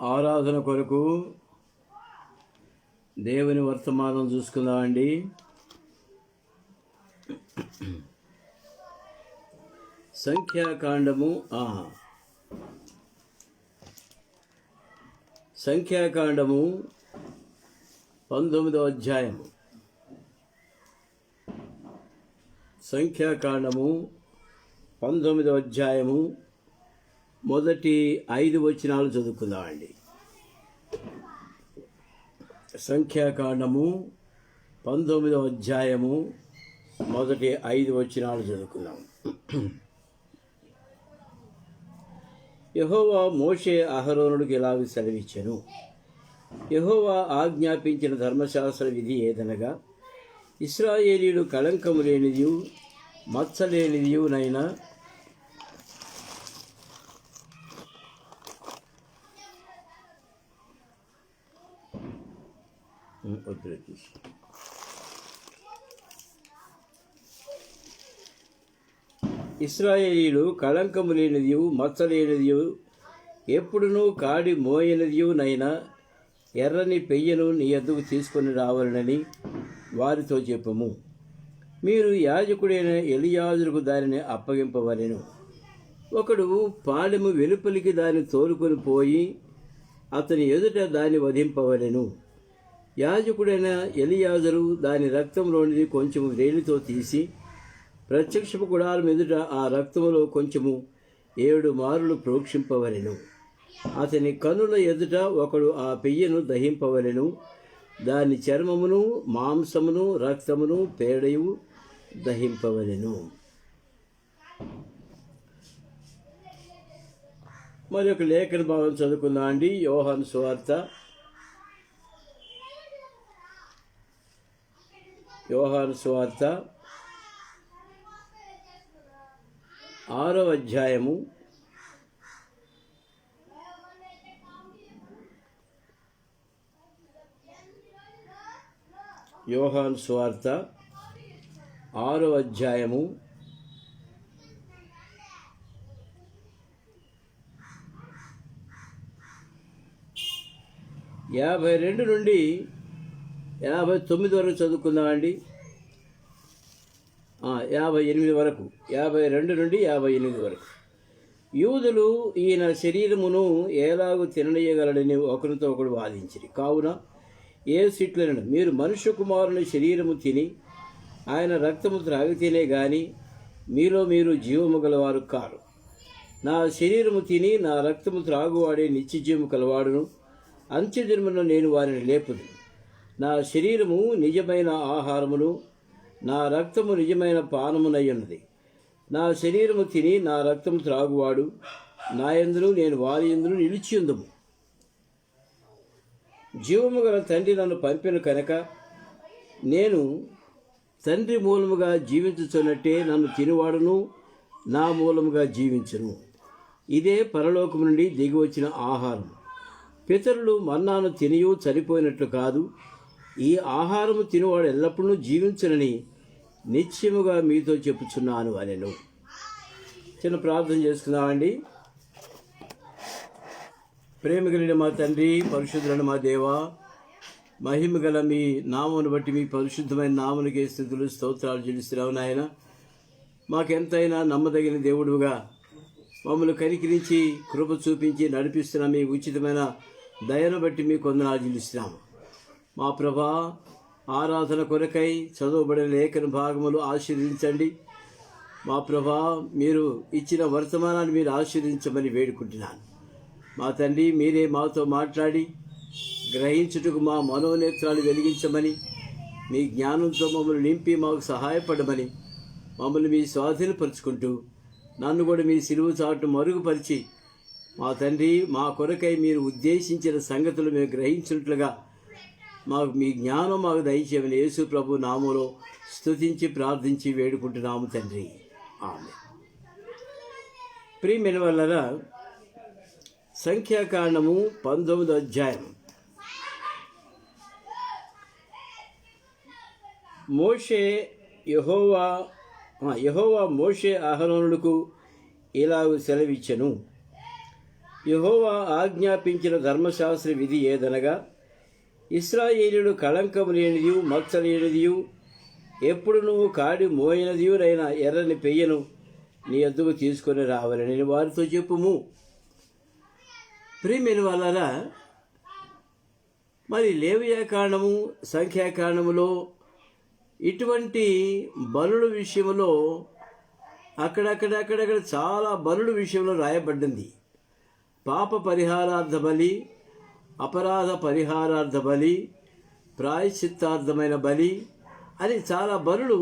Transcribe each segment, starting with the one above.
ఆరాధన కొరకు దేవుని వర్తమానం చూసుకుందామండి. సంఖ్యాకాండము 19వ అధ్యాయము. సంఖ్యాకాండము 19వ అధ్యాయము మొదటి 5 వచనాలు చదువుకుందామండి. సంఖ్యాకాండము 19వ అధ్యాయము మొదటి 5 వచనాలు చదువుకుందాం. యెహోవా మోషే అహరోనుడికి ఇలాగ సెలవిచ్చెను. యెహోవా ఆజ్ఞాపించిన ధర్మశాస్త్ర విధి ఏదనగా, ఇశ్రాయేలీయులు కళంకము లేనిదియు మచ్చలేనిదియునైనా ఇశ్రాయేలీయులు కళంకము లేనిదియు మచ్చలేనిదియు ఎప్పుడునూ కాడి మోయనిదియునైనా ఎర్రని పెయ్యను నీ యొద్దకు తీసుకొని రావాలనని వారితో చెప్పుము. మీరు యాజకుడైన ఎలియాజరుకు దానిని అప్పగింపవలెను. ఒకడు పాలెము వెలుపలికి దాన్ని తోలుకొని పోయి అతని ఎదుట దాన్ని వధింపవలెను. యాజకుడైన ఎలియాజరు దాని రక్తంలోనిది కొంచెము వేలితో తీసి ప్రత్యక్షపు గుడారం ఎదుట ఆ రక్తములో కొంచెము 7 మారులు ప్రోక్షింపవలెను. అతని కనుల ఎదుట ఒకడు ఆ పెయ్యను దహింపవలెను. దాని చర్మమును మాంసమును రక్తమును పేడయు దహింపవలెను. మరి ఒక లేఖన భావం చదువుకుందాం అండి. యోహాను సువార్త 6వ అధ్యాయము 52 నుండి 59 వరకు చదువుకుందామండి. 58 వరకు, 52 నుండి 58 వరకు. యూదులు ఈయన శరీరమును ఎలాగూ తిననీయగలడని ఒకరితో ఒకడు వాదించిరి. కావున యేసు ఇట్లనెను, మీరు మనుష్య కుమారుని శరీరము తిని ఆయన రక్తము త్రాగితేనే గాని మీలో మీరు జీవము గలవారు కారు. నా శరీరము తిని నా రక్తము త్రాగువాడే నిత్యజీవము కలవాడును. అంత్యదినమున నేను వారిని లేపుదు. నా శరీరము నిజమైన ఆహారమును నా రక్తము నిజమైన పానమునయ్యున్నది. నా శరీరము తిని నా రక్తము త్రాగువాడు నా యందును నేను వారి యందును నిలిచియుందుము. జీవము గల తండ్రి నన్ను పంపిన కనుక నేను తండ్రి మూలముగా జీవించుచున్నట్టే నన్ను తినివాడును నా మూలముగా జీవించును. ఇదే పరలోకము నుండి దిగివచ్చిన ఆహారం. పితరులు మన్నాను తినియు చనిపోయినట్లు కాదు. ఈ ఆహారము తినివాడు ఎల్లప్పుడూ జీవించునని నిశ్చయముగా మీతో చెప్పుచున్నాను అనెను. చిన్న ప్రార్థన చేసుకుందామండి. ప్రేమ కలిగిన మా తండ్రి, పరిశుద్ధులైన మా దేవా, మహిమ గల మీ నామమును బట్టి మీ పరిశుద్ధమైన నామమునికే స్తుతులు స్తోత్రాలు చెల్లిస్తున్నావు నాయన. మాకెంతైనా నమ్మదగిన దేవుడుగా మమ్మల్ని కనికరించి కృప చూపించి నడిపిస్తున్న మీ ఉచితమైన దయను బట్టి మీ కొందనాలు చెల్లిస్తున్నాము. మా ప్రభా, ఆరాధన కొరకై చదవబడిన లేఖన భాగములు ఆశీర్వదించండి. మా ప్రభా, మీరు ఇచ్చిన వర్తమానాన్ని మీరు ఆశీర్వదించమని వేడుకుంటున్నాను. మా తండ్రి, మీరే మాతో మాట్లాడి గ్రహించుటకు మా మనోనేత్రాలు వెలిగించమని, మీ జ్ఞానంతో మమ్మల్ని నింపి మాకు సహాయపడమని మమ్మల్ని మీ స్వాధీనపరుచుకుంటూ నన్ను కూడా మీ సిలువ చాటు మరుగుపరిచి మా తండ్రి, మా కొరకై మీరు ఉద్దేశించిన సంగతులు మేము గ్రహించినట్లుగా మాకు మీ జ్ఞానం మాకు దయచేయమని యేసు ప్రభు నామములో స్తుతించి ప్రార్థించి వేడుకుంటున్నాము తండ్రి. ఆమేన్. ప్రియమైన వాళ్ళరా, సంఖ్యాకాండము 19వ అధ్యాయం. యెహోవా మోషే అహరోనులకు ఇలాగ సెలవిచ్చెను. యెహోవా ఆజ్ఞాపించిన ధర్మశాస్త్ర విధి ఏదనగా, ఇశ్రాయేలీయుడు కళంకము లేనిదియు మచ్చలేనిదియు ఎప్పుడు నువ్వు కాడి మోయినదియునైన ఎర్రని పెయ్యను నీ ఎద్దుకు తీసుకొని రావాలని వారితో చెప్పుము. ప్రియమైన వాళ్ళారా, మరి లేవియాకాండము సంఖ్యాకాండములో ఇటువంటి బలుల విషయంలో అక్కడక్కడ చాలా బలుల విషయంలో రాయబడింది. పాప పరిహారార్థ బలి, అపరాధ పరిహారార్థ బలి, ప్రాయశ్చిత్తార్థమైన బలి అని చాలా బలులు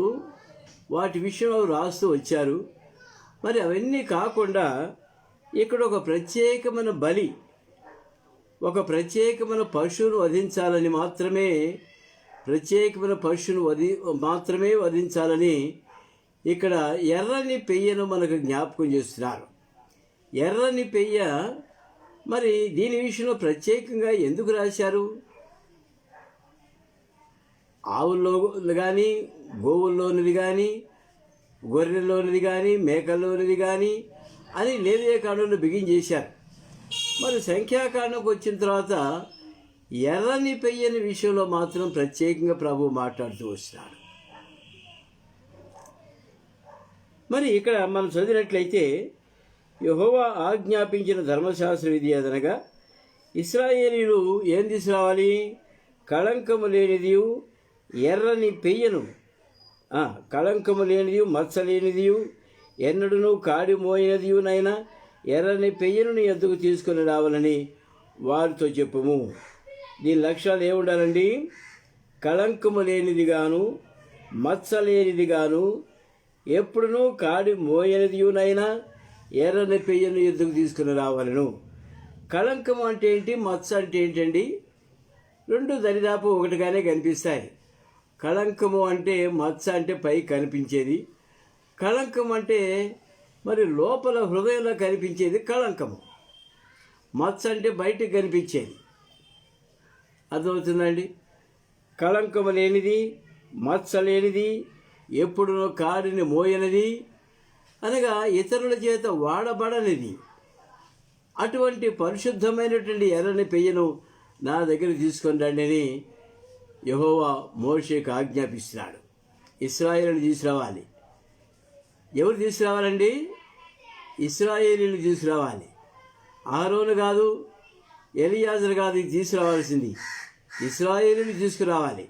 వాటి విషయంలో రాస్తూ వచ్చారు. మరి అవన్నీ కాకుండా ఇక్కడ ఒక ప్రత్యేకమైన బలి, ఒక ప్రత్యేకమైన పశువును వధించాలని మాత్రమే వధించాలని ఇక్కడ ఎర్రని పెయ్యను మనకు జ్ఞాపకం చేస్తున్నారు. ఎర్రని పెయ్య మరి దీని విషయంలో ప్రత్యేకంగా ఎందుకు రాశారు? ఆవుల్లో కానీ, గోవుల్లోనిది కానీ, గొర్రెల్లోనిది కానీ, మేకల్లోనిది కానీ అని లేవియాకాండంలో బిగించేశారు. మరి సంఖ్యాకాండంకి వచ్చిన తర్వాత ఎర్రని పెయ్యని విషయంలో మాత్రం ప్రత్యేకంగా ప్రభువు మాట్లాడుతూ వస్తున్నాడు. మరి ఇక్కడ మనం చదివినట్లయితే, యెహోవా ఆజ్ఞాపించిన ధర్మశాస్త్ర విధి ఏదనగా, ఇశ్రాయేలీయులు ఏం తీసుకురావాలి? కళంకము లేనిదియు ఎర్రని పెయ్యను, కళంకము లేనిదియు మచ్చలేనిదియు ఎన్నడూను కాడి మోయినదియునైనా ఎర్రని పెయ్యను నీ ఎద్దుకు తీసుకొని రావాలని వారితో చెప్పుము. దీని లక్ష్యాలు ఏముండాలండి? కళంకము లేనిదిగాను మచ్చలేనిదిగాను ఎప్పుడునూ కాడి మోయనిదియునైనా ఎర్రని పెయ్యను ఎద్దుకు తీసుకుని రావాలను. కళంకము అంటే ఏంటి, మచ్చ అంటే ఏంటండి? రెండు దరిదాపు ఒకటిగానే కనిపిస్తాయి. కళంకము అంటే మచ్చ అంటే పై కనిపించేది, కళంకం అంటే మరి లోపల హృదయంలో కనిపించేది కళంకము. మచ్చ అంటే బయటకు కనిపించేది. అర్థమవుతుందండి? కళంకము లేనిది, మచ్చ లేనిది, ఎప్పుడు కాడిని మోయనిది అనగా ఇతరుల చేత వాడబడనిది. అటువంటి పరిశుద్ధమైనటువంటి ఎర్రని పెయ్యను నా దగ్గర తీసుకొని రండి అని యెహోవా మోషేకు ఆజ్ఞాపిస్తున్నాడు. ఇశ్రాయేలుని తీసుకురావాలి. ఎవరు తీసుకురావాలండి? ఇశ్రాయేలీయులు తీసుకురావాలి. ఆరోను కాదు, ఎలియాజరు కాదు, ఇది తీసుకురావాల్సింది ఇశ్రాయేలీయులు తీసుకురావాలి.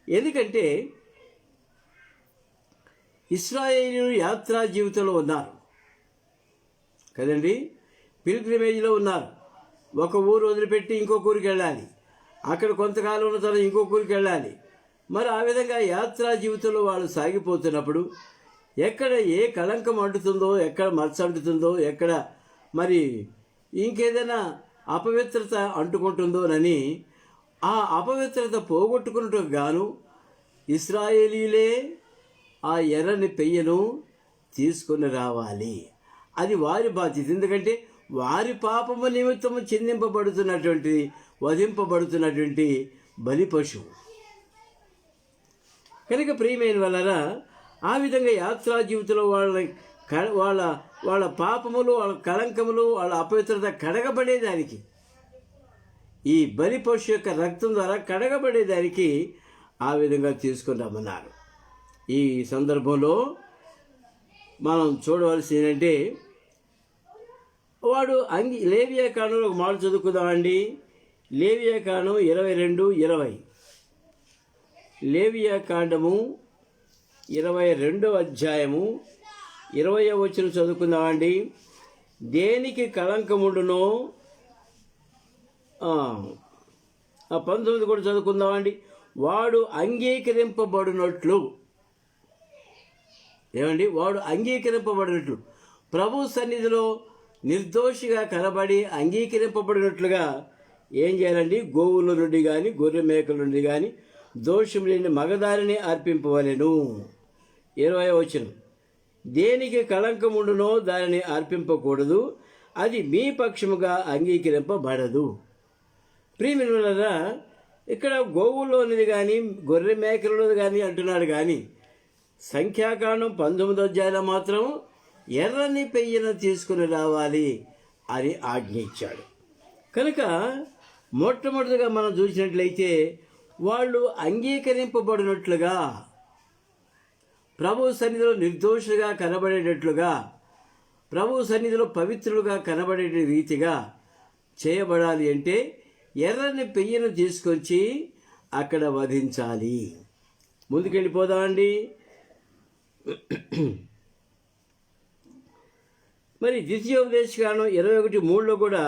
ఎందుకంటే ఇశ్రాయేలీయులు యాత్రా జీవితంలో ఉన్నారు కదండి, పిల్గ్రిమేజ్లో ఉన్నారు. ఒక ఊరు వదిలిపెట్టి ఇంకొక ఊరికి వెళ్ళాలి, అక్కడ కొంతకాలం ఉన్న తర్వాత ఇంకొక ఊరికి వెళ్ళాలి. మరి ఆ విధంగా యాత్రా జీవితంలో వాళ్ళు సాగిపోతున్నప్పుడు ఎక్కడ ఏ కళంకం అంటుతుందో, ఎక్కడ మచ్చ అంటుతుందో, ఎక్కడ మరి ఇంకేదైనా అపవిత్రత అంటుకుంటుందోనని ఆ అపవిత్రత పోగొట్టుకున్నట్టుకు గాను ఇశ్రాయేలీయులే ఆ ఎర్రని పెయ్యను తీసుకొని రావాలి. అది వారి బాధ్యత. ఎందుకంటే వారి పాపము నిమిత్తము చిందింపబడుతున్నటువంటి, వధింపబడుతున్నటువంటి బలి పశువు కనుక ప్రియమైన వలన ఆ విధంగా యాత్రా జీవితంలో వాళ్ళ పాపములు, వాళ్ళ కళంకములు, వాళ్ళ అపవిత్రత కడగబడేదానికి, ఈ బలి పశు యొక్క రక్తం ద్వారా కడగబడేదానికి ఆ విధంగా తీసుకున్నామన్నారు. ఈ సందర్భంలో మనం చూడవలసి ఏంటంటే, వాడు లేవియాకాండంలో ఒక మాట చదువుకుందామండి. లేవియాకాండం 22:20. లేవియాకాండము 22వ అధ్యాయము 20వ వచనం చదువుకుందామండి. దేనికి కళంకముండునో 19 కూడా చదువుకుందామండి. వాడు అంగీకరింపబడినట్లు, ఏమండి, వాడు అంగీకరింపబడినట్లు, ప్రభు సన్నిధిలో నిర్దోషిగా కనబడి అంగీకరింపబడినట్లుగా ఏం చేయాలండి? గోవుల నుండి కానీ, గొర్రె మేకల నుండి కానీ దోషం లేని మగదారిని అర్పింపవలెను. 20వ వచనం, దేనికి కళంకముండునో దానిని అర్పింపకూడదు, అది మీ పక్షముగా అంగీకరింపబడదు. ప్రియమిత్రులారా, ఇక్కడ గోవుల్లోనిది కానీ, గొర్రె మేకలలోది కానీ అంటున్నాడు. కానీ సంఖ్యాకాండం 19వ అధ్యాయంలో మాత్రం ఎర్రని పెయ్యను తీసుకుని రావాలి అని ఆజ్ఞ ఇచ్చాడు. కనుక మొట్టమొదటిగా మనం చూసినట్లయితే వాళ్ళు అంగీకరింపబడినట్లుగా, ప్రభు సన్నిధిలో నిర్దోషులుగా కనబడేటట్లుగా, ప్రభు సన్నిధిలో పవిత్రులుగా కనబడే రీతిగా చేయబడాలి అంటే ఎర్రని పెయ్యను తీసుకొచ్చి అక్కడ వధించాలి. ముందుకెళ్ళిపోదామండి. మరి ద్వితీయోపదేశకాండం 21:3 కూడా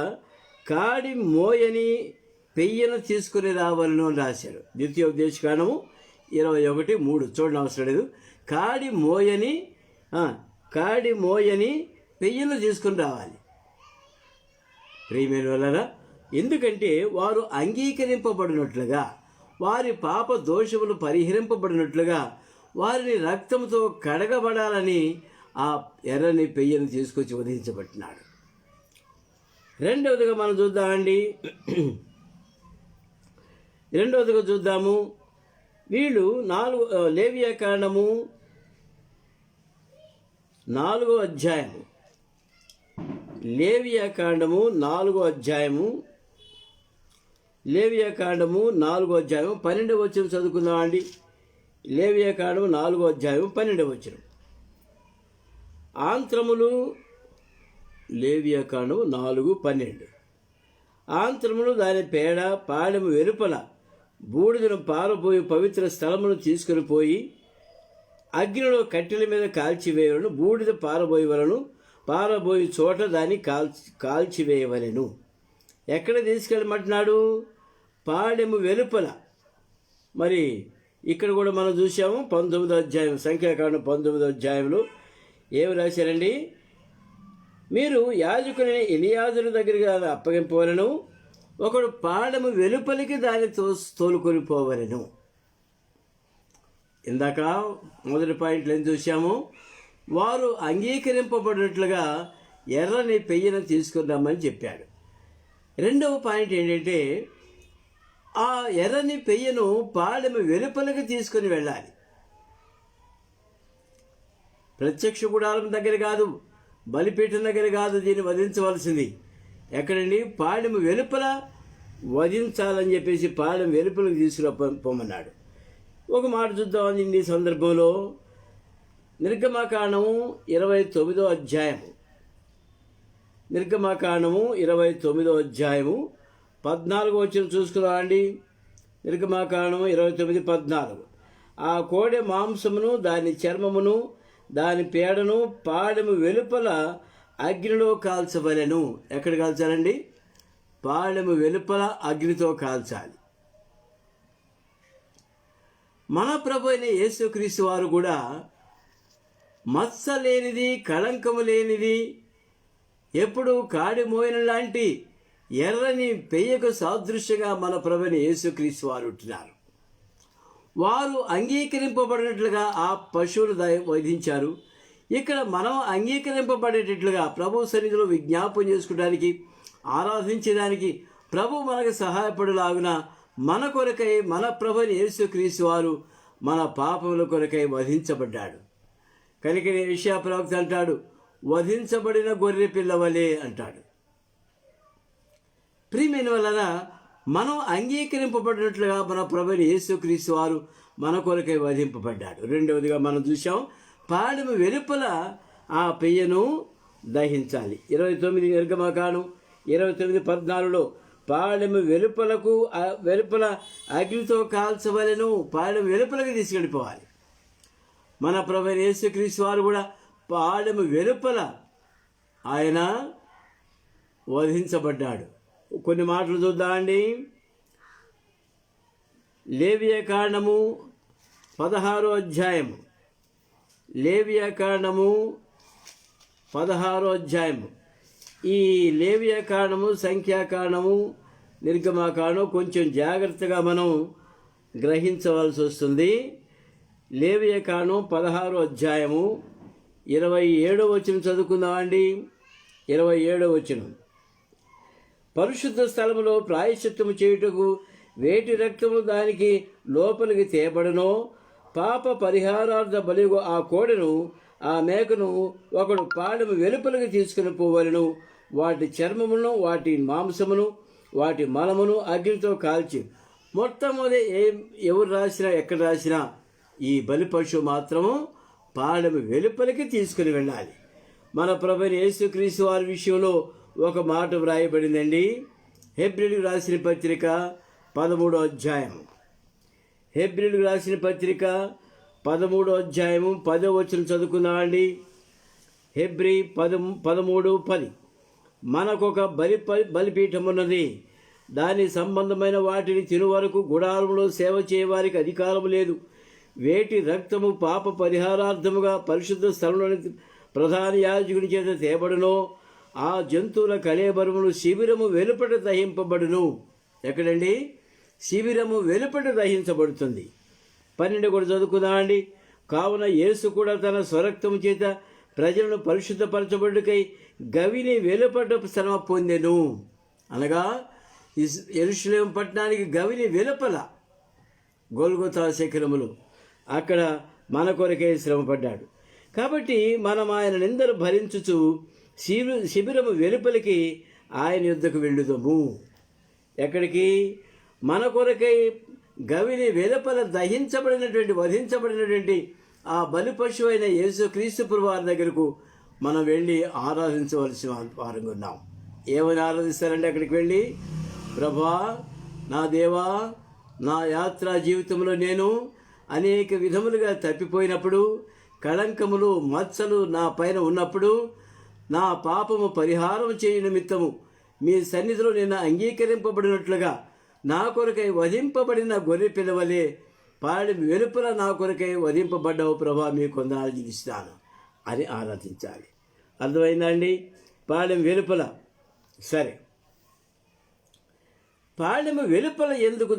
కాడి మోయని పెయ్యను తీసుకుని రావాలను అని రాశారు. ద్వితీయోపదేశకాండము 21:3 చూడడం అవసరం లేదు. కాడి మోయని పెయ్యను తీసుకుని రావాలి. ప్రియమైన వాళ్ళారా, ఎందుకంటే వారు అంగీకరింపబడినట్లుగా, వారి పాప దోషములు పరిహరింపబడినట్లుగా, వారిని రక్తంతో కడగబడాలని ఆ ఎర్రని పెయ్యను తీసుకొచ్చి వధించబట్టినాడు. రెండవదిగా మనం చూద్దామండి. రెండవదిగా చూద్దాము. వీళ్ళు లేవియాకాండము 4వ అధ్యాయము, లేవియాకాండము 4వ అధ్యాయము 12వ వచనం చదువుకుందామండి. లేవియాకాండము 4వ అధ్యాయం 12వ వచనం. ఆంత్రములు, లేవియాకాండము 4:12. ఆంత్రములు దాని పేడ పాడెము వెలుపల బూడిదను పారబోయి పవిత్ర స్థలమును తీసుకుని పోయి అగ్నిలో కట్టెల మీద కాల్చివేయవలను. బూడిద పారబోయి చోట దాన్ని కాల్చివేయవలెను. ఎక్కడ తీసుకెళ్ళమంటున్నాడు? పాడెము వెలుపల. మరి ఇక్కడ కూడా మనం చూసాము 19వ అధ్యాయం, సంఖ్యాకాండం 19వ అధ్యాయంలో ఏమి రాశారండి? మీరు యాజకుని ఎలియాజరు దగ్గరికి అప్పగింపవలను, ఒకడు పాడెము వెలుపలికి దాన్ని తోలుకొని పోవలను. ఇందాక మొదటి పాయింట్లు ఏం చూసాము? వారు అంగీకరింపబడినట్లుగా ఎర్రని పెయ్యను తీసుకుందామని చెప్పాడు. రెండవ పాయింట్ ఏంటంటే ఆ ఎర్రని పెయ్యను పాడెము వెలుపలికి తీసుకొని వెళ్ళాలి. ప్రత్యక్ష గుడారం దగ్గర కాదు, బలిపీఠం దగ్గర కాదు దీన్ని వధించవలసింది. ఎక్కడండి? పాడెము వెలుపల వధించాలని చెప్పేసి పాడెము వెలుపలికి తీసుకుపోమన్నాడు. ఒక మాట చూద్దాం ఈ సందర్భంలో. నిర్గమకాండము 29వ అధ్యాయము, నిర్గమకాండము 29వ అధ్యాయము 14వ వచనం చూసుకున్నామండి. నిర్గమకాండము 29:14. ఆ కోడె మాంసమును, దాని చర్మమును, దాని పేడను పాడెము వెలుపల అగ్నిలో కాల్చవలెను. ఎక్కడ కాల్చాలండి? పాడెము వెలుపల అగ్నితో కాల్చాలి. మన ప్రభు అయిన యేసుక్రీస్తు వారు కూడా మత్స లేనిది, కళంకము లేనిది, ఎప్పుడు కాడి మోయన లాంటి ఎర్రని పెయ్యకు సాదృశ్యంగా మన ప్రభు అయిన యేసుక్రీస్తు వారు ఉంటున్నారు. వారు అంగీకరింపబడినట్లుగా ఆ పశువులు వధించారు. ఇక్కడ మనం అంగీకరింపబడేటట్లుగా ప్రభు సన్నిధిలో విజ్ఞాపం చేసుకోవడానికి, ఆరాధించడానికి ప్రభు మనకు సహాయపడులాగున మన కొరకై మన ప్రభుని యేసుక్రీస్తు వారు మన పాపముల కొరకై వధించబడ్డాడు. కనుక యెషయా ప్రవక్త అంటాడు, వధించబడిన గొర్రె పిల్లవలే అంటాడు. ప్రియమైన వలన మనం అంగీకరింపబడినట్లుగా మన ప్రభుని యేసుక్రీస్తు వారు మన కొరకై వధింపబడ్డాడు. రెండవదిగా మనం చూసాం, పాడెము వెలుపల ఆ పెయ్యను దహించాలి. 29 నిర్గమకాండం 29:14 పాడెము వెలుపల అగ్నితో కాల్చవలెను. పాడెము వెలుపలకి తీసుకెళ్ళిపోవాలి. మన ప్రభువైన యేసుక్రీస్తు వారు కూడా పాడెము వెలుపల ఆయన వధించబడ్డాడు. కొన్ని మాటలు చూద్దామండి. లేవియాకాండము 16వ అధ్యాయము, లేవియాకాండము 16వ అధ్యాయము. ఈ లేవియాకాండము, సంఖ్యాకాండము, నిర్గమకాండం కొంచెం జాగ్రత్తగా మనం గ్రహించవలసి వస్తుంది. లేవియాకాండం 16వ అధ్యాయము 27వ వచనం చదువుకుందామండి. 27వ వచనం. పరిశుద్ధ స్థలములో ప్రాయశ్చిత్తము చేయుటకు వేటి రక్తము దానికి లోపలికి తేబడనో, పాప పరిహారార్థ బలిగు ఆ కోడెను, ఆ మేకను ఒకడు పాడెము వెలుపలికి తీసుకుని పోవలను. వాటి చర్మమును, వాటి మాంసమును, వాటి మలమును అగ్నితో కాల్చి మొట్టమొదటి ఎవరు రాసినా ఎక్కడ రాసినా ఈ బలి పశువు మాత్రము పాలెము వెలుపలికి తీసుకుని వెళ్ళాలి. మన ప్రభువైన యేసుక్రీస్తు వారి విషయంలో ఒక మాట వ్రాయబడిందండి. హెబ్రీయులకు రాసిన పత్రిక 13వ అధ్యాయం. హెబ్రీయులకు రాసిన పత్రిక 13వ అధ్యాయము 10వ వచనం చదువుకుందామండి. హెబ్రీ 13:10. మనకొక బలిపీఠం ఉన్నది, దాని సంబంధమైన వాటిని తిను వరకు గుడారంలో సేవ చేయవారికి అధికారం లేదు. వేటి రక్తము పాప పరిహారార్థముగా పరిశుద్ధ స్థలంలోని ప్రధాన యాజకుని చేత తేబడునో ఆ జంతువుల కళేబరములు శిబిరము వెలుపట దహింపబడును. ఎక్కడండి? శిబిరము వెలుపట దహించబడుతుంది. 12 కూడా చదువుకుందామండి. కావున యేసు కూడా తన స్వరక్తము చేత ప్రజలను పరిశుద్ధపరచబడుకై గవిని వెలుపట శ్రమ పొందెను. అనగా యెరూషలేము పట్టణానికి గవిని వెలుపల గొల్గొతా శిఖరములు, అక్కడ మన కొరకే శ్రమపడ్డాడు. కాబట్టి మనం ఆయన నిందలు భరించుచు శిబిరము వెలుపలికి ఆయన యుద్ధకు వెళ్ళుదము. ఎక్కడికి? మన కొరకై గవిని వెలుపల వధించబడినటువంటి ఆ బలి పశువు అయిన యేసుక్రీస్తు వారి దగ్గరకు మనం వెళ్ళి ఆరాధించవలసిన వారంగా ఉన్నాం. ఏమని ఆరాధిస్తారంటే అక్కడికి వెళ్ళి, ప్రభా, నా దేవా, నా యాత్రా జీవితంలో నేను అనేక విధములుగా తప్పిపోయినప్పుడు, కళంకములు మచ్చలు నా పైన ఉన్నప్పుడు, నా పాపము పరిహారం చేయ నిమిత్తము మీ సన్నిధిలో నేను అంగీకరింపబడినట్లుగా నా కొరకై వధింపబడిన గొర్రె పిల్లవలే పాడి వెలుపల నా కొరకై వధింపబడ్డావు ప్రభా, మీ కొందనాలు జీవిస్తాను అని ఆరాధించాలి. అర్థమైందండి? పాడెం వెలుపల. సరే, పాడెము వెలుపల ఎందుకు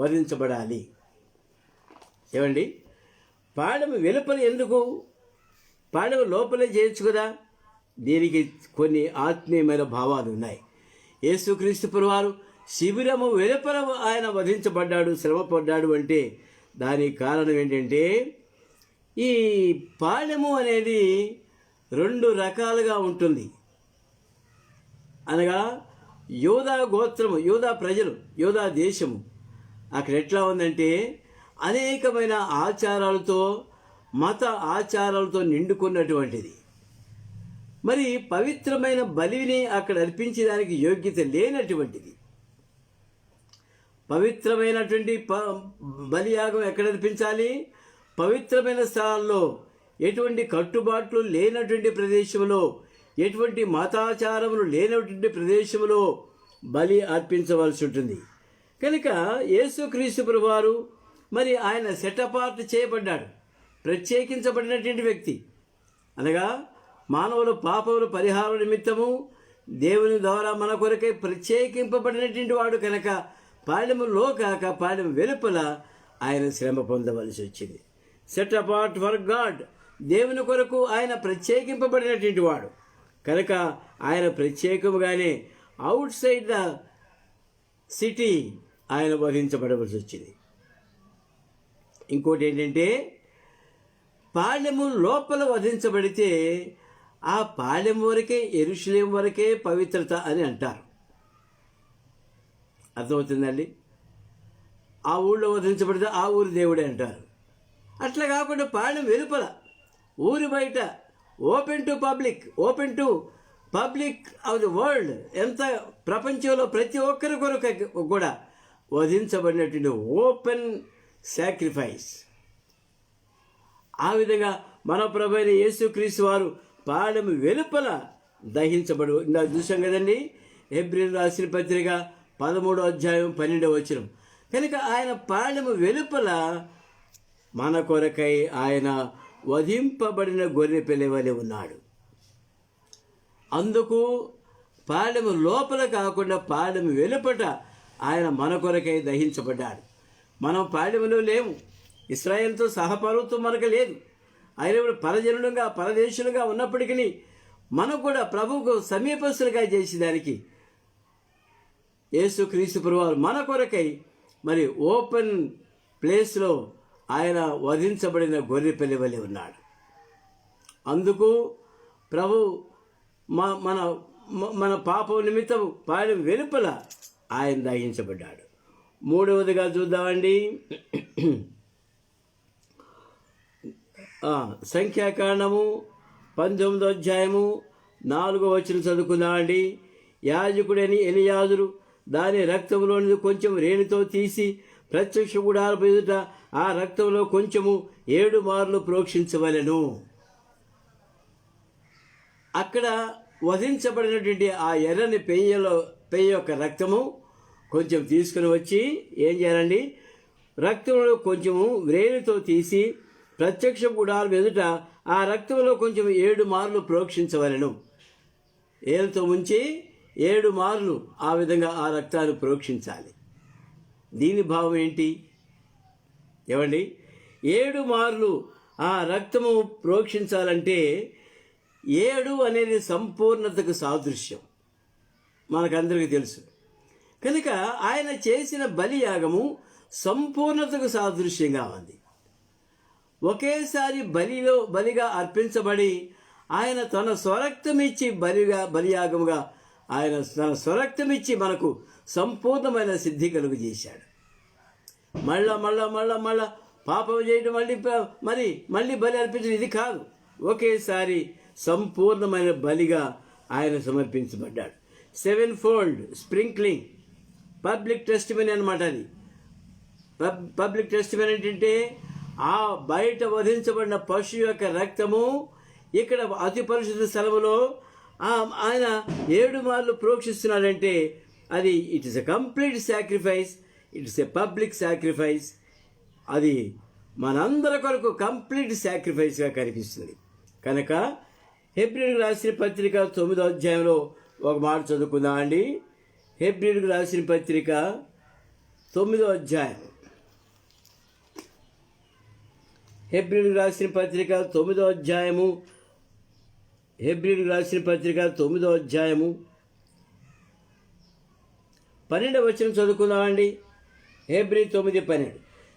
వధించబడాలి? ఏమండి? పాడెము వెలుపల ఎందుకు? పాడెము లోపలే చేయొచ్చు కదా. దీనికి కొన్ని ఆత్మీయమైన భావాలు ఉన్నాయి. యేసుక్రీస్తు వారు శిబిరము వెలుపల ఆయన వధించబడ్డాడు, శ్రమపడ్డాడు అంటే దానికి కారణం ఏంటంటే, ఈ పాడెము అనేది 2 రకాలుగా ఉంటుంది. అనగా యోధా గోత్రము, యోధా ప్రజలు, యోధా దేశము అక్కడ ఎట్లా ఉందంటే అనేకమైన ఆచారాలతో, మత ఆచారాలతో నిండుకున్నటువంటిది. మరి పవిత్రమైన బలిని అక్కడ అర్పించడానికి యోగ్యత లేనటువంటిది. పవిత్రమైనటువంటి బలియాగం ఎక్కడ అర్పించాలి? పవిత్రమైన స్థలాల్లో, ఎటువంటి కట్టుబాట్లు లేనటువంటి ప్రదేశంలో, ఎటువంటి మతాచారములు లేనటువంటి ప్రదేశంలో బలి అర్పించవలసి ఉంటుంది. కనుక యేసుక్రీస్తు ప్రభువారు మరి ఆయన సెటపార్ట్ చేయబడ్డాడు, ప్రత్యేకించబడినటువంటి వ్యక్తి. అనగా మానవుల పాపముల పరిహార నిమిత్తము దేవుని ద్వారా మన కొరకై ప్రత్యేకింపబడినటువంటి వాడు కనుక పాడెములో కాక పాడెము వెలుపల ఆయన శ్రమ పొందవలసి వచ్చింది. సెట్ అపార్ట్ ఫర్ గాడ్, దేవుని కొరకు ఆయన ప్రత్యేకింపబడినటువంటి వాడు కనుక ఆయన ప్రత్యేకముగానే అవుట్ సైడ్ ద సిటీ ఆయన వధించబడవలసి వచ్చింది. ఇంకోటి ఏంటంటే, పాళెము లోపల వధించబడితే ఆ పాళెం వరకే, యెరూషలేము వరకే పవిత్రత అని అంటారు. అర్థమవుతుందండి? ఆ ఊళ్ళో వధించబడితే ఆ ఊరి దేవుడే అంటారు. అట్లా కాకుండా పాళెం వెలుపల, ఊరి బయట, open to public of the world, ఎంత ప్రపంచంలో ప్రతి ఒక్కరి కొరకు కూడా వధించబడినటువంటి ఓపెన్ సాక్రిఫైస్. ఆ విధంగా మన ప్రభువైన యేసుక్రీస్తు వారు పాళెము వెలుపల దహించబడు. ఇందాక చూసాం కదండి, హెబ్రీయులకు రాసిన పత్రిక 13వ అధ్యాయం 12వ వచనం. కనుక ఆయన పాళెము వెలుపల మన కొరకై ఆయన వధింపబడిన గొర్రె పిల్లవలే ఉన్నాడు. అందుకు పాళెము లోపల కాకుండా పాళెము వెలుపట ఆయన మన కొరకై దహించబడ్డాడు. మనం పాళెములో లేము, ఇశ్రాయేలుతో సహపర్వతం మనకు లేదు. ఆయన పరజనులుగా, పరదేశులుగా ఉన్నప్పటికీ మనకు కూడా ప్రభువుకు సమీపస్తులుగా చేసేదానికి యేసుక్రీస్తు ప్రభువారు మన కొరకై మరి ఓపెన్ ప్లేస్లో ఆయన వధించబడిన గొర్రె పిల్లవలే ఉన్నాడు. అందుకు ప్రభు మన మన పాపం నిమిత్తం పాలెం వెలుపల ఆయన దహించబడ్డాడు. మూడవదిగా చూద్దామండి, సంఖ్యాకాండము 19వ అధ్యాయము 4వ వచనం చదువుకుందామండి. యాజకుడని ఎలియాజరు దాని రక్తంలోని కొంచెం రేణుతో తీసి ప్రత్యక్ష గుడారపు ఎదుట ఆ రక్తంలో కొంచెము 7 మార్లు ప్రోక్షించవలెను. అక్కడ వధించబడినటువంటి ఆ ఎర్రని పెయ్య యొక్క రక్తము కొంచెం తీసుకుని వచ్చి ఏం చేయాలండి, రక్తంలో కొంచెము రేణుతో తీసి ప్రత్యక్ష గుడారం ఎదుట ఆ రక్తంలో కొంచెం 7 మార్లు ప్రోక్షించవలెను. ఏలుతో ముంచి 7 మార్లు ఆ విధంగా ఆ రక్తాన్ని ప్రోక్షించాలి. దీని భావం ఏంటి ఏమండి? 7 మార్లు ఆ రక్తము ప్రోక్షించాలంటే 7 అనేది సంపూర్ణతకు సాదృశ్యం, మనకందరికీ తెలుసు. కనుక ఆయన చేసిన బలియాగము సంపూర్ణతకు సాదృశ్యంగా ఉంది. ఒకేసారి బలిగా అర్పించబడి ఆయన తన స్వరక్తమిచ్చి బలియాగముగా ఆయన తన స్వరక్తమిచ్చి మనకు సంపూర్ణమైన సిద్ధి కలుగు చేశాడు. మళ్ళా పాపం చేయడం మళ్ళీ బలి అర్పించడం ఇది కాదు. ఒకేసారి సంపూర్ణమైన బలిగా ఆయన సమర్పించబడ్డాడు. 7-fold స్ప్రింక్లింగ్, పబ్లిక్ టెస్టిమనీ అనమాట. అది పబ్లిక్ టెస్టిమనీ ఏంటంటే ఆ బయట వధించబడిన పశువు యొక్క రక్తము ఇక్కడ అతి పరిశుద్ధ స్థలములో ఆయన 7 మార్లు ప్రోక్షిస్తున్నాడంటే అది it is a complete sacrifice, it is a public sacrifice. అది మనందరి కొరకు కంప్లీట్ సాక్రిఫైస్గా కనిపిస్తుంది. కనుక హెబ్రీయులకు రాసిన పత్రిక 9వ అధ్యాయంలో ఒక మాట చదువుకుందాం అండి. హెబ్రీయులకు రాసిన పత్రిక 9వ అధ్యాయం, హెబ్రీయులకు రాసిన పత్రిక 9వ అధ్యాయము, హెబ్రీయులకు రాసిన పత్రిక 9వ అధ్యాయము 12వ వచనం చదువుకుందామండి. హెబ్రీ 9:12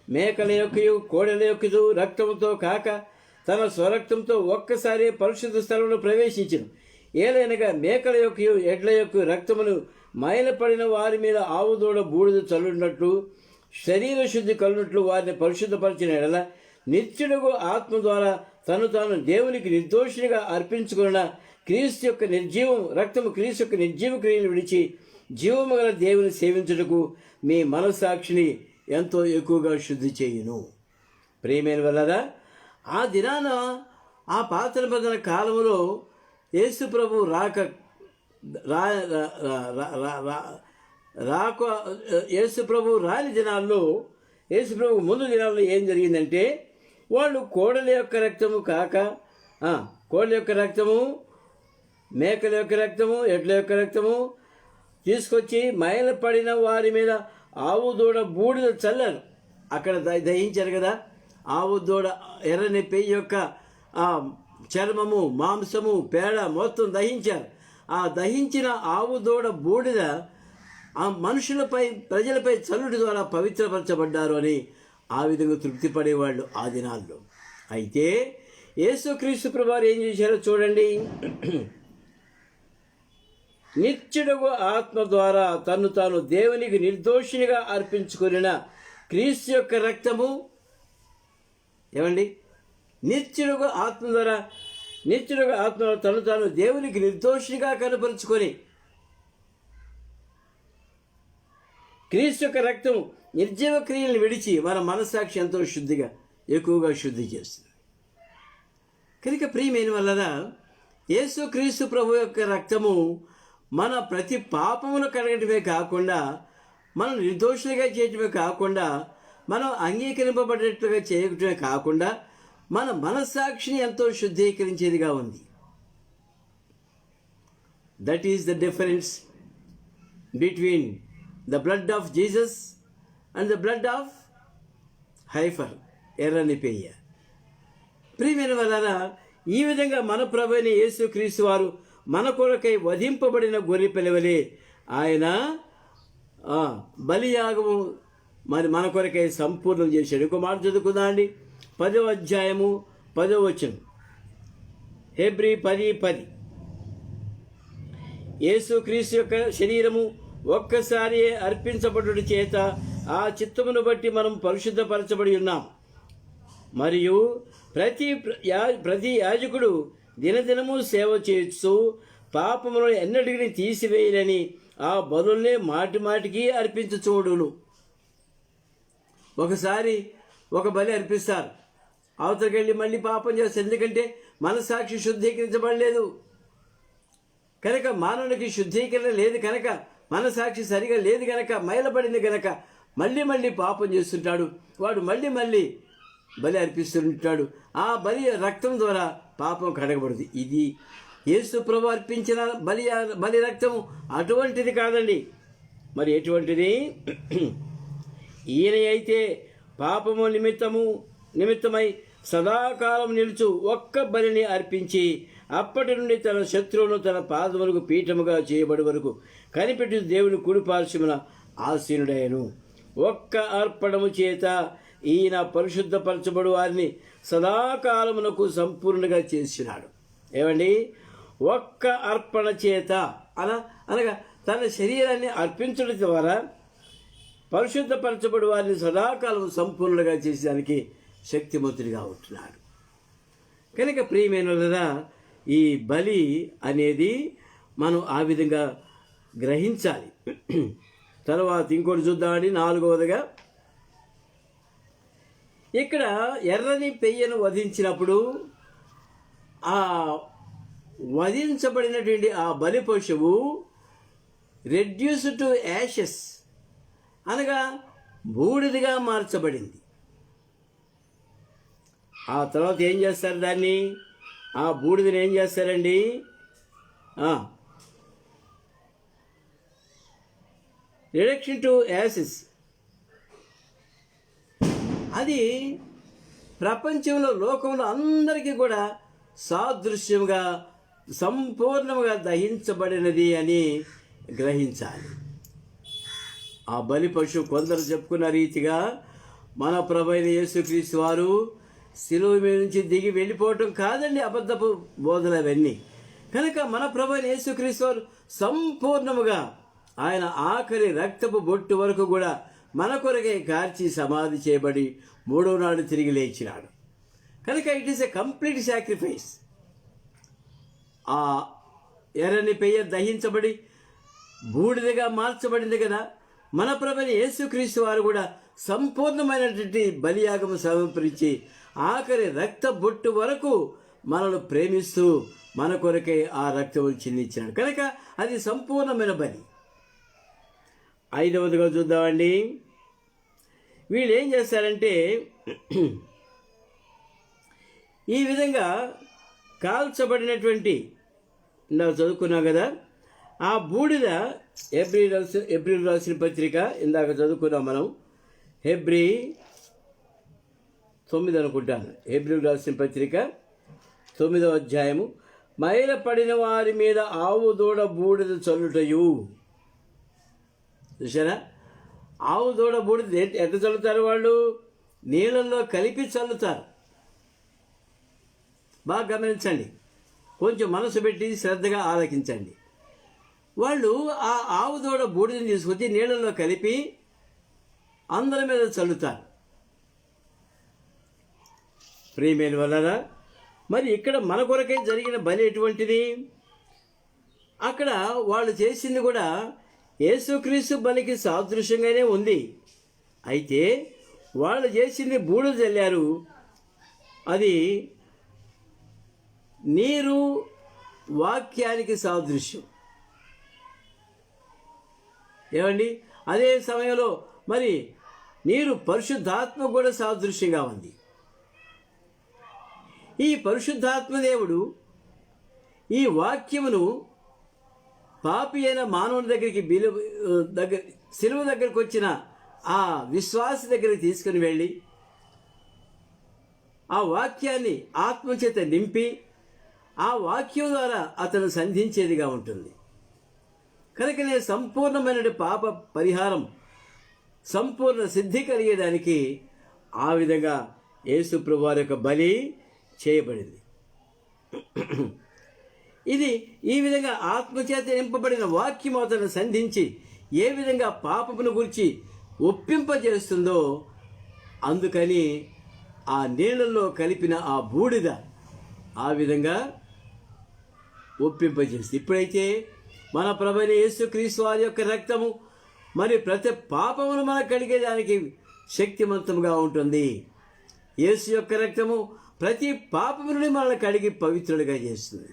మేకల యొక్కయు కోడెల యొక్కయు రక్తముతో కాక తన స్వరక్తంతో ఒక్కసారి పరిశుద్ధ స్థలంలో ప్రవేశించను. ఏలైనగా మేకల యొక్కయు ఎడ్ల యొక్క రక్తమును మైలపడిన వారి మీద ఆవుదూడ బూడిద చల్లున్నట్లు శరీర శుద్ధి కలున్నట్లు వారిని పరిశుద్ధపరిచిన ఎడల నిత్యుడుగు ఆత్మ ద్వారా తాను దేవునికి నిర్దోషిగా అర్పించుకున్న క్రీస్తు యొక్క నిర్జీవ క్రియలు విడిచి జీవము గల దేవుని సేవించుటకు మీ మనస్సాక్షిని ఎంతో ఎక్కువగా శుద్ధి చేయును. ప్రియమైన వల్లదా ఆ దినాన ఆ పాత నిబంధన కాలంలో యేసు ప్రభు యేసు ప్రభు రాని దినాల్లో, యేసు ప్రభు ముందు దినాల్లో ఏం జరిగిందంటే వాళ్ళు కోడల యొక్క రక్తము కాక కోడల యొక్క రక్తము, మేకల యొక్క రక్తము, ఎడ్ల యొక్క రక్తము తీసుకొచ్చి మైలపడిన వారి మీద ఆవు దూడ బూడిద చల్లారు. అక్కడ దహించారు కదా. ఆవు దూడ ఎర్రని పెయ్యి యొక్క చర్మము, మాంసము, పేడ మొత్తం దహించారు. ఆ దహించిన ఆవు దూడ బూడిద ఆ ప్రజలపై చల్లుడి ద్వారా పవిత్రపరచబడ్డారు అని ఆ విధంగా తృప్తి పడేవాళ్ళు ఆ దినాల్లో. అయితే యేసుక్రీస్తు ప్రభువారు ఏం చేశారో చూడండి. నిత్యుడగు ఆత్మ ద్వారా తాను దేవునికి నిర్దోషినిగా అర్పించుకున్న క్రీస్తు యొక్క రక్తము ఏమండి, నిత్యుడగు ఆత్మ ద్వారా తాను దేవునికి నిర్దోషిగా కనపరుచుకొని క్రీస్తు యొక్క రక్తం నిర్జీవ క్రియలను విడిచి మన మనస్సాక్షి ఎంతో ఎక్కువగా శుద్ధి చేస్తుంది. కనుక ప్రియమైన వలన యేసు క్రీస్తు ప్రభు యొక్క రక్తము మన ప్రతి పాపమును కడగటమే కాకుండా, మనం నిర్దోషులుగా చేయటమే కాకుండా, మనం అంగీకరింపబడేట్లుగా చేయటమే కాకుండా మన మనస్సాక్షిని ఎంతో శుద్ధీకరించేదిగా ఉంది. That is the difference between the blood of Jesus and the blood of heifer, ఎర్రని పెయ్య. ప్రియమైన వలన ఈ విధంగా మన ప్రభువైన యేసు క్రీస్తు వారు మన కొరకై వధింపబడిన గొర్రె పిల్లవలే ఆయన బలియాగము మన కొరకై సంపూర్ణం చేశాడు. ఇంకో మాట చదువుకుందా అండి. 10వ అధ్యాయము 10వ వచనం, హెబ్రీ 10:10 యేసుక్రీస్తు యొక్క శరీరము ఒక్కసారి అర్పించబడుట చేత ఆ చిత్తమును బట్టి మనం పరిశుద్ధపరచబడి ఉన్నాం. మరియు ప్రతి యాజకుడు దినదినము సేవ చేస్తూ పాపములను ఎన్నటికీ తీసివేయలని ఆ బలుల్నే మాటి మాటికి అర్పించుచూడును. ఒకసారి ఒక బలి అర్పిస్తారు, అవతలికెళ్ళి మళ్ళీ పాపం చేస్తారు. ఎందుకంటే మనసాక్షి శుద్ధీకరించబడలేదు కనుక, మానవునికి శుద్ధీకరణ లేదు కనుక, మనసాక్షి సరిగా లేదు కనుక, మైలబడింది కనుక మళ్ళీ మళ్ళీ పాపం చేస్తుంటాడు. వాడు మళ్ళీ మళ్ళీ బలి అర్పిస్తుంటాడు. ఆ బలి రక్తం ద్వారా పాపం కడగబడుతుంది. ఇది యేసు ప్రభు అర్పించిన బలి రక్తము అటువంటిది కాదండి. మరి ఎటువంటిది? ఈయన అయితే పాపము నిమిత్తమై సదాకాలం నిలుచు ఒక్క బలిని అర్పించి అప్పటి నుండి తన శత్రువును తన పాదములకు పీఠముగా చేయబడి వరకు కనిపెట్టి దేవుని కుడిపార్శ్వమున ఆసీనుడైను. ఒక్క అర్పణము చేత ఈయన పరిశుద్ధపరచబడు వారిని సదాకాలమునకు సంపూర్ణంగా చేసినాడు. ఏమండి? ఒక్క అర్పణ చేత అనగా తన శరీరాన్ని అర్పించడం ద్వారా పరిశుద్ధపరచబడి వారిని సదాకాలం సంపూర్ణంగా చేసేదానికి శక్తిమంతుడిగా ఉంటున్నాడు. కనుక ప్రియమైనదా, ఈ బలి అనేది మనం ఆ విధంగా గ్రహించాలి. తర్వాత ఇంకోటి చూద్దామండి. 4వదిగా ఇక్కడ ఎర్రని పెయ్యను వధించినప్పుడు ఆ వధించబడినటువంటి ఆ బలి పశువు రెడ్యూస్ టు యాషెస్ అనగా బూడిదిగా మార్చబడింది. ఆ తర్వాత ఏం చేస్తారు? దాన్ని ఆ బూడిదని ఏం చేస్తారండి? Reduction to ashes. అది ప్రపంచంలో లోకంలో అందరికీ కూడా సాదృశ్యంగా సంపూర్ణంగా దహించబడినది అని గ్రహించాలి. ఆ బలి పశువు కొందరు చెప్పుకున్న రీతిగా మన ప్రభువైన యేసుక్రీస్తు వారు శిలువ మీద నుంచి దిగి వెళ్ళిపోవటం కాదండి అబద్ధపు బోధలు అవన్నీ. కనుక మన ప్రభువైన యేసుక్రీస్తు వారు సంపూర్ణముగా ఆయన ఆఖరి రక్తపు బొట్టు వరకు కూడా మన కొరకే కార్చి సమాధి చేయబడి 3వ నాడు తిరిగి లేచినాడు. కనుక it is a complete sacrifice. ఆ ఎర్రని పెయ్య దహించబడి బూడిదగా మార్చబడింది కదా. మన ప్రభువైన యేసుక్రీస్తు వారు కూడా సంపూర్ణమైనటువంటి బలియాగము సమర్పించి ఆఖరి రక్త బొట్టు వరకు మనను ప్రేమిస్తూ మన కొరకై ఆ రక్తము చిందించినాడు. కనుక అది సంపూర్ణమైన బలి. 5వదిగా చూద్దామండి. వీళ్ళు ఏం చేస్తారంటే ఈ విధంగా కాల్చబడినటువంటి ఇందాక చదువుకున్నాం కదా, ఆ బూడిద హెబ్రీలు రాసిన పత్రిక ఇందాక చదువుకున్నాం మనం. హెబ్రీ 9 అనుకుంటాను. హెబ్రీలు రాసిన పత్రిక 9వ అధ్యాయము. మైల పడిన వారి మీద ఆవు దూడ బూడిద చల్లుటయు. చూసారా? ఆవు దూడ బూడిద ఎట్లా చల్లుతారు? వాళ్ళు నీళ్ళల్లో కలిపి చల్లుతారు. బాగా గమనించండి, కొంచెం మనసు పెట్టి శ్రద్ధగా ఆలకించండి. వాళ్ళు ఆ ఆవు దూడ బూడిదని తీసుకొచ్చి నీళ్ళల్లో కలిపి అందరి మీద చల్లుతారు. ప్రియమైన వలన మరి ఇక్కడ మన కొరకై జరిగిన బలి ఎటువంటిది? అక్కడ వాళ్ళు చేసింది కూడా యేసుక్రీస్తు బలికి సాదృశ్యంగానే ఉంది. అయితే వాళ్ళు చేసింది బూడిద చల్లారు. అది నీరు వాక్యానికి సాదృశ్యం. ఏమండి? అదే సమయంలో మరి నీరు పరిశుద్ధాత్మ కూడా సాదృశ్యంగా ఉంది. ఈ పరిశుద్ధాత్మ దేవుడు ఈ వాక్యమును పాపి అయిన మానవుని దగ్గరికి శిలువ దగ్గరికి వచ్చిన ఆ విశ్వాసి దగ్గరికి తీసుకుని వెళ్ళి ఆ వాక్యాన్ని ఆత్మచేత నింపి ఆ వాక్యం ద్వారా అతను సంధించేదిగా ఉంటుంది. కనుకనే సంపూర్ణమైన పాప పరిహారం, సంపూర్ణ సిద్ధి కలిగేదానికి ఆ విధంగా యేసు ప్రభువారి యొక్క బలి చేయబడింది. ఇది ఈ విధంగా ఆత్మచేత నింపబడిన వాక్యం అతను సంధించి ఏ విధంగా పాపమును గురించి ఒప్పింపజేస్తుందో, అందుకని ఆ నీళ్ళల్లో కలిపిన ఆ బూడిద ఆ విధంగా ఒప్పింపజేస్తుంది. ఇప్పుడైతే మన ప్రభువైన యేసుక్రీస్తు వారి యొక్క రక్తము మరి ప్రతి పాపమును మనకు కడిగేదానికి శక్తివంతంగా ఉంటుంది. యేసు యొక్క రక్తము ప్రతి పాపము నుండి మనల్ని కడిగి పవిత్రుడిగా చేస్తుంది.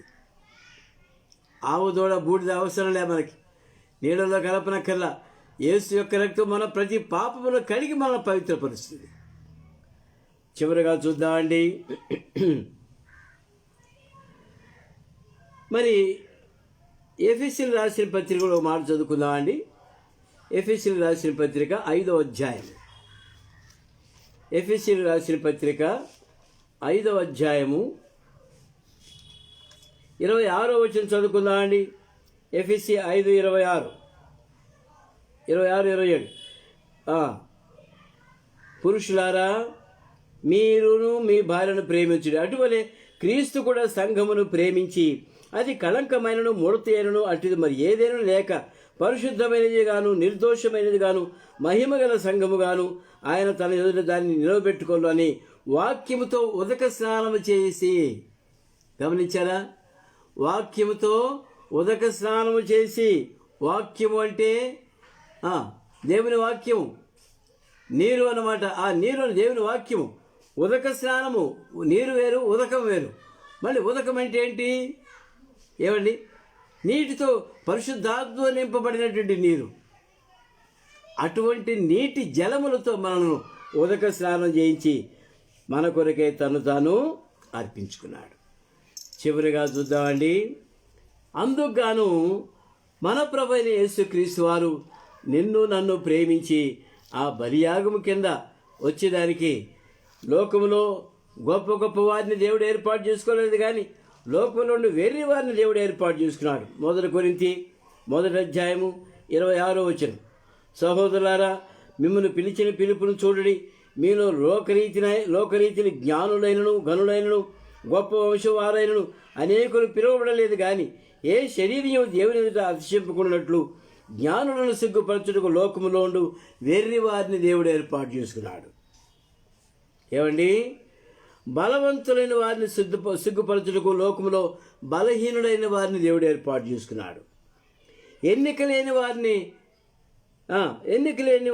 ఆవు దూడ బూడిద అవసరం లే, మనకి నీళ్ళలో కలపనక్కర్లా. యేసు యొక్క రక్తం మన ప్రతి పాపమును కడిగి మనల్ని పవిత్రపరుస్తుంది. చివరిగా చూద్దామండి, మరి ఎఫెసీయులకు రాసిన పత్రికలో మాట చదువుకుందామండి. ఎఫెసీయులకు రాసిన పత్రిక 5వ అధ్యాయం. ఎఫెసీయులకు రాసిన పత్రిక 5వ అధ్యాయము 26వ వచనం చదువుకుందామండి. ఎఫెసీ 5:26, 26-27. పురుషులారా, మీరును మీ భార్యను ప్రేమించుడి, అటువలే క్రీస్తు కూడా సంఘమును ప్రేమించి అది కళంకమైనను ముడతైనను అటుది మరి ఏదైనా లేక పరిశుద్ధమైనది గాను నిర్దోషమైనది గాను మహిమగల సంఘము గాను ఆయన తన ఎదుట దాన్ని నిలవబెట్టుకోవాలని వాక్యముతో ఉదక స్నానము చేసి, గమనించారా? వాక్యముతో ఉదక స్నానము చేసి, వాక్యము అంటే దేవుని వాక్యము, నీరు అన్నమాట. ఆ నీరు దేవుని వాక్యము. ఉదక స్నానము, నీరు వేరు, ఉదకం వేరు. మళ్ళీ ఉదకం అంటే ఏంటి? ఏమండి? నీటితో పరిశుద్ధాత్మతో నింపబడినటువంటి నీరు. అటువంటి నీటి జలములతో మనను ఉదక స్నానం చేయించి మన కొరకే తను తాను అర్పించుకున్నాడు. చివరిగా చూద్దామండి, అందుకుగాను మన ప్రభువైన యేసుక్రీస్తు వారు నిన్ను నన్ను ప్రేమించి ఆ బలియాగము కింద వచ్చేదానికి లోకములో గొప్ప గొప్ప వారిని దేవుడు ఏర్పాటు చేసుకోలేదు, కానీ లోకంలో నుండి వేరే వారిని దేవుడు ఏర్పాటు చేసుకున్నాడు. 1 కొరింథీ 1వ అధ్యాయము 26వ వచనం. సహోదరులారా, మిమ్మల్ని పిలిచిన పిలుపును చూడడి. మీలో లోకరీతిని జ్ఞానులైనను గనులైనను గొప్ప వంశవారైనను అనేకులు పిలువబడలేదు, కానీ ఏ శరీరం దేవుని ఎదుట అతిశయింపకున్నట్లు జ్ఞానులను సిగ్గుపరచుటకు లోకములో ఉండు వెర్రి వారిని దేవుడు ఏర్పాటు చేసుకున్నాడు. ఏమండి? బలవంతులైన వారిని సిగ్గుపరచుటకు లోకములో బలహీనుడైన వారిని దేవుడు ఏర్పాటు చేసుకున్నాడు. ఎన్నిక లేని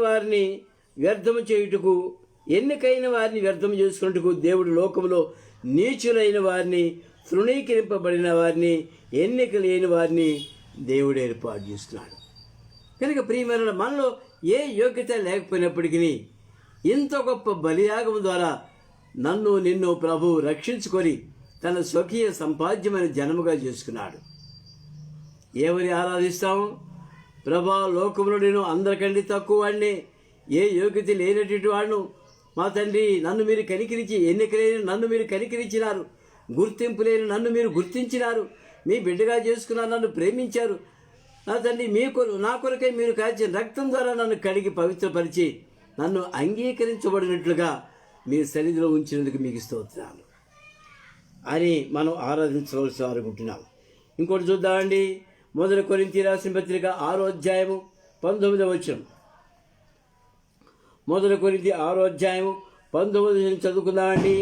వారిని వ్యర్థము చేయుటకు, ఎన్నికైన వారిని వ్యర్థము చేసుకున్నట్టుకు దేవుడు లోకములో నీచులైన వారిని, తృణీకరింపబడిన వారిని, ఎన్నిక లేని వారిని దేవుడు ఏర్పాటు చేసుకున్నాడు. కనుక ప్రియమైన మనలో ఏ యోగ్యత లేకపోయినప్పటికీ ఇంత గొప్ప బలియాగం ద్వారా నన్ను నిన్ను ప్రభువు రక్షించుకొని తన స్వకీయ సంపాద్యమైన జనముగా చేసుకున్నాడు. ఎవరి ఆరాధిస్తాము? ప్రభా, లోకంలో నేను అందరికంటే తక్కువ వాడిని, ఏ యోగ్యత లేనటువంటి వాడును. మా తండ్రి, నన్ను మీరు కనికరించి, ఎన్నిక లేని నన్ను మీరు కనికరించినారు, గుర్తింపు లేని నన్ను మీరు గుర్తించినారు, మీ బిడ్డగా చేసుకున్నారు, నన్ను ప్రేమించారు. నా తండ్రి, నా కొరకై మీరు కాల్చిన రక్తం ద్వారా నన్ను కడిగి పవిత్రపరిచి నన్ను అంగీకరించబడినట్లుగా మీ సన్నిధిలో ఉంచినందుకు మీకు స్తోత్రాలు అని మనం ఆరాధించవలసి అనుకుంటున్నాం. ఇంకోటి చూద్దామండి, 1 కొరింథీ రాసిన పత్రిక 6వ అధ్యాయము 19వ వచనం. 1 కొరింథీ 6వ అధ్యాయము 19వ వచనం చదువుకుందామండి.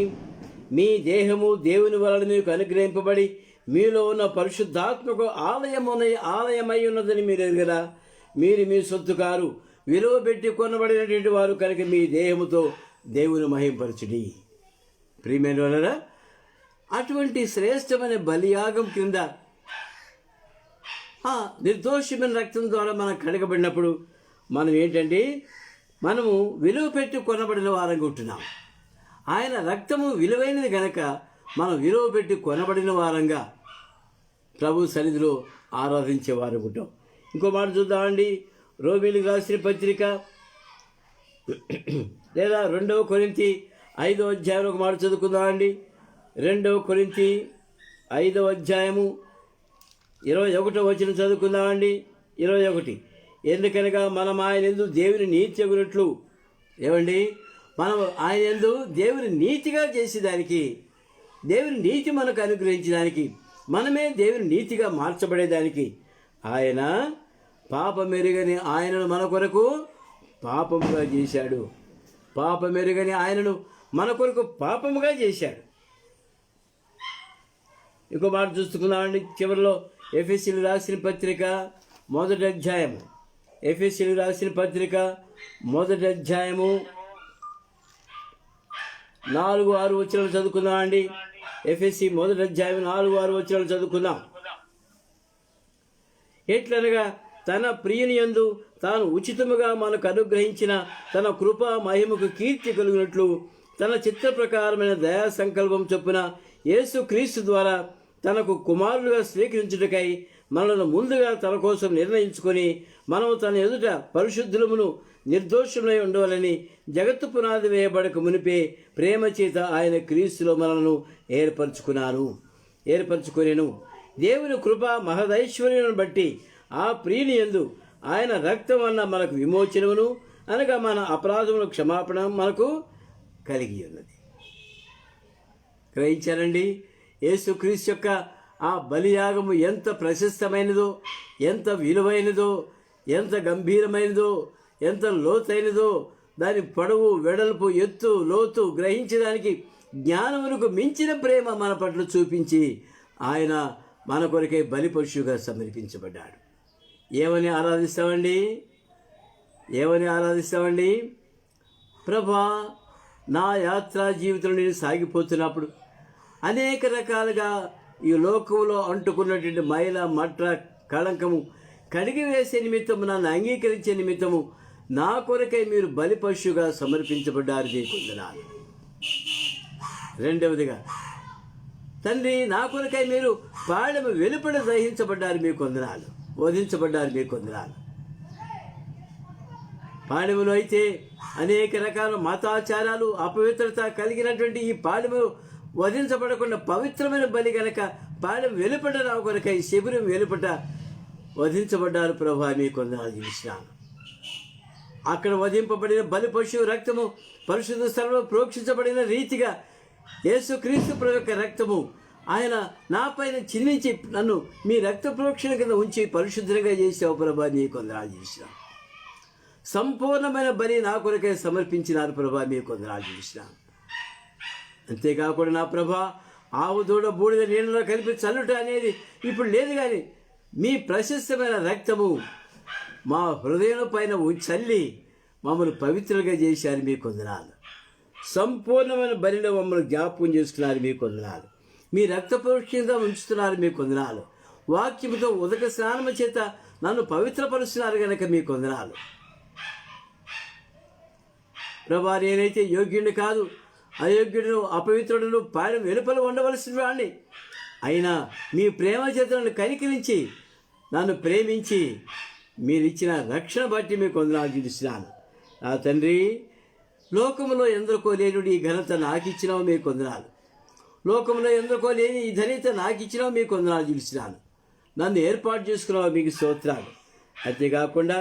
మీ దేహము దేవుని వలన మీకు అనుగ్రహింపబడి మీలో ఉన్న పరిశుద్ధాత్మకు ఆలయమై ఉన్నదని మీరు ఎరుగరా? మీరు మీ సొత్తు కారు, విలువ పెట్టి కొనబడినటువంటి వారు కనుక మీ దేహముతో దేవుని మహింపరచుడి. ప్రియమైన వాళ్ళరా, అటువంటి శ్రేష్టమైన బలియాగం కింద నిర్దోషమైన రక్తం ద్వారా మనం కడగబడినప్పుడు మనం ఏంటంటే, మనము విలువ పెట్టి కొనబడిన వారంగా ఉంటున్నాం. ఆయన రక్తము విలువైనది గనక మనం విలువ పెట్టి కొనబడిన వారంగా ప్రభు సన్నిధిలో ఆరాధించే వారు ఉంటాం. ఇంకో మాట చూద్దామండి, రోమీయులకు రాసిన పత్రిక లేదా 2 కొరింథీ 5వ అధ్యాయం ఒక మాట చదువుకుందామండి. 2 కొరింథీ 5వ అధ్యాయము 21వ వచనం చదువుకుందామండి. 21. ఎందుకనగా మనం ఆయన యందు దేవుని నీతి అగునట్లు, ఏమండి, మనం ఆయన యందు దేవుని నీతిగా చేసేదానికి, దేవుని నీతి మనకు అనుగ్రహించడానికి మనమే దేవుని నీతిగా మార్చబడేదానికి ఆయన పాపమెరుగని ఆయనను మన కొరకు పాపముగా చేశాడు. పాపమెరుగని ఆయనను మన కొరకు పాపముగా చేశాడు. ఇంకో మాట చూసుకున్నామండి చివరిలో ఎఫెసీయులు రాసిన పత్రిక మొదటి అధ్యాయము. ఎఫెసీయులు రాసిన పత్రిక మొదటి అధ్యాయము 4-6 వచనాలు చదువుకుందామండి. ఎఫెసీ మొదటి అధ్యాయం 4-6 వచనాలు చదువుకుందాం. ఎట్లనగా తన ప్రియుని యందు తాను ఉచితముగా మనకు అనుగ్రహించిన తన కృపా మహిమకు కీర్తి కలిగినట్లు తన చిత్త ప్రకారమైన దయా సంకల్పం చొప్పున యేసు క్రీస్తు ద్వారా తనకు కుమారులుగా స్వీకరించుటకై మనల్ని ముందుగా తన కోసం నిర్ణయించుకొని మనము తన ఎదుట పరిశుద్ధులమును నిర్దోషులై ఉండవాలని జగత్తు పునాది వేయబడక మునిపే ప్రేమ చేత ఆయన క్రీస్తులో మనలను ఏర్పరచుకొనెను. దేవుని కృప మహదైశ్వర్యమును బట్టి ఆ ప్రియుని యందు ఆయన రక్తం వలన మనకు విమోచనమును అనగా మన అపరాధముల క్షమాపణ మనకు కలిగి ఉన్నది. గ్రహించారండి, యేసుక్రీస్తు యొక్క ఆ బలియాగము ఎంత ప్రశస్తమైనదో, ఎంత విలువైనదో, ఎంత గంభీరమైనదో, ఎంత లోతైనదో, దాని పొడవు, వెడల్పు, ఎత్తు, లోతు గ్రహించడానికి జ్ఞానమునకు మించిన ప్రేమ మన పట్ల చూపించి ఆయన మన కొరకై బలి పశువుగా సమర్పించబడ్డాడు. ఏమని ఆరాధిస్తామండి? ప్రభా, నా యాత్రా జీవితంలో నేను సాగిపోతున్నప్పుడు అనేక రకాలుగా ఈ లోకంలో అంటుకున్నటువంటి మైల మట్ర కళంకము కడిగి వేసే నిమిత్తము, నన్ను అంగీకరించే నిమిత్తము నా కొరకై మీరు బలి పశువుగా సమర్పించబడ్డారు. కొందనాలు. రెండవదిగా, తండ్రి, నా కొరకై మీరు పాడెము వెలుపడ దహించబడ్డారు, మీ కొందనాలు, వధించబడ్డారు, మీ కొందనాలు. పాడెములో అయితే అనేక రకాల మతాచారాలు, అపవిత్రత కలిగినటువంటి ఈ పాడెము వధించబడకుండా పవిత్రమైన బలి గనక పాడెం వెలుపట నా కొరకై శిబిరం వెలుపట వధించబడ్డారు ప్రభా, మీ కొందనాలు చూసినాను. అక్కడ వధింపబడిన బలి పశువు రక్తము పరిశుద్ధ స్థలంలో ప్రోక్షించబడిన రీతిగా యేసుక్రీస్తు ప్రభు యొక్క రక్తము ఆయన నా పైన చిందించి నన్ను మీ రక్త ప్రోక్షణ కింద ఉంచి పరిశుద్ధంగా చేసావు ప్రభా, నీ కొందనాలు చూసినాను. సంపూర్ణమైన బలి నా కొరకై సమర్పించినారు ప్రభా, మీ కొందనాలు చూసినాను. అంతేకాకుండా నా ప్రభా, ఆవు దూడ బూడిద నీళ్ళలో కలిపి చల్లుట అనేది ఇప్పుడు లేదు, కానీ మీ ప్రశస్తమైన రక్తము మా హృదయం పైన చల్లి మమ్మల్ని పవిత్రంగా చేశారు, మీ కొందనాలు. సంపూర్ణమైన బలిలో మమ్మల్ని జ్ఞాపకం చేసుకున్నారు, మీ కొందనాలు. మీ రక్త పరోక్షంగా ఉంచుతున్నారు, మీ కొందనాలు. వాక్యముతో ఉదక స్నానము చేత నన్ను పవిత్రపరుస్తున్నారు కనుక మీ కొందనాలు. ప్రభా, నేనైతే యోగ్యుడిని కాదు, అయోగ్యుడును, అపవిత్రుడును, పాడెం వెలుపల ఉండవలసిన వాడిని. అయినా మీ ప్రేమ చేత నన్ను కనికరించి నన్ను ప్రేమించి మీరిచ్చిన రక్షణ బట్టి మీ కొందనాలు చూపిస్తున్నాను. నా తండ్రి, లోకంలో ఎందరికో లేని ఈ ఘనత నాకు ఇచ్చినావు, మీ కొందనాలు. లోకంలో ఎందరికో లేని ఈ ధన్యత నాకు ఇచ్చినావు, మీ కొందనాలు చూపిస్తున్నాను. నన్ను ఏర్పాటు చేసుకున్నావు, మీకు స్తోత్రాలు. అంతేకాకుండా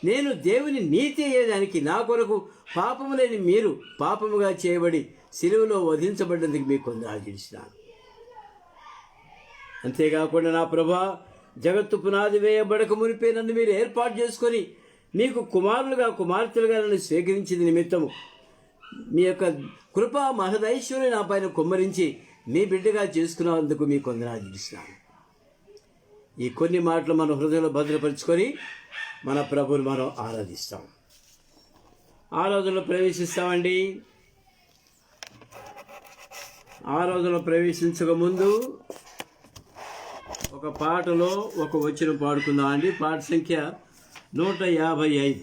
నేను దేవుని నీతి అయ్యేదానికి నా కొరకు పాపము లేని మీరు పాపముగా చేయబడి సిలువలో వధించబడ్డందుకు మీకు కొందనాలు చూపిస్తున్నాను. అంతేకాకుండా నా ప్రభా, జగత్తు పునాది వేయబడక మునిపే నన్ను మీరు ఏర్పాటు చేసుకొని మీకు కుమారులుగా కుమార్తెలుగా నన్ను స్వీకరించిన నిమిత్తము మీ యొక్క కృపా మహదైశ్వర్యం నా పైన కుమ్మరించి మీ బిడ్డగా చేసుకున్నందుకు మీ కొందనాలు చూపిస్తున్నాను. ఈ కొన్ని మాటలు మన హృదయంలో భద్రపరుచుకొని మన ప్రభువుని మనం ఆరాధిస్తాం. ఆరాధనలో ప్రవేశిస్తామండి. ఆరాధనలో ప్రవేశించక ముందు ఒక పాటలో ఒక వచనం పాడుకుందాం అండి. పాట సంఖ్య 155.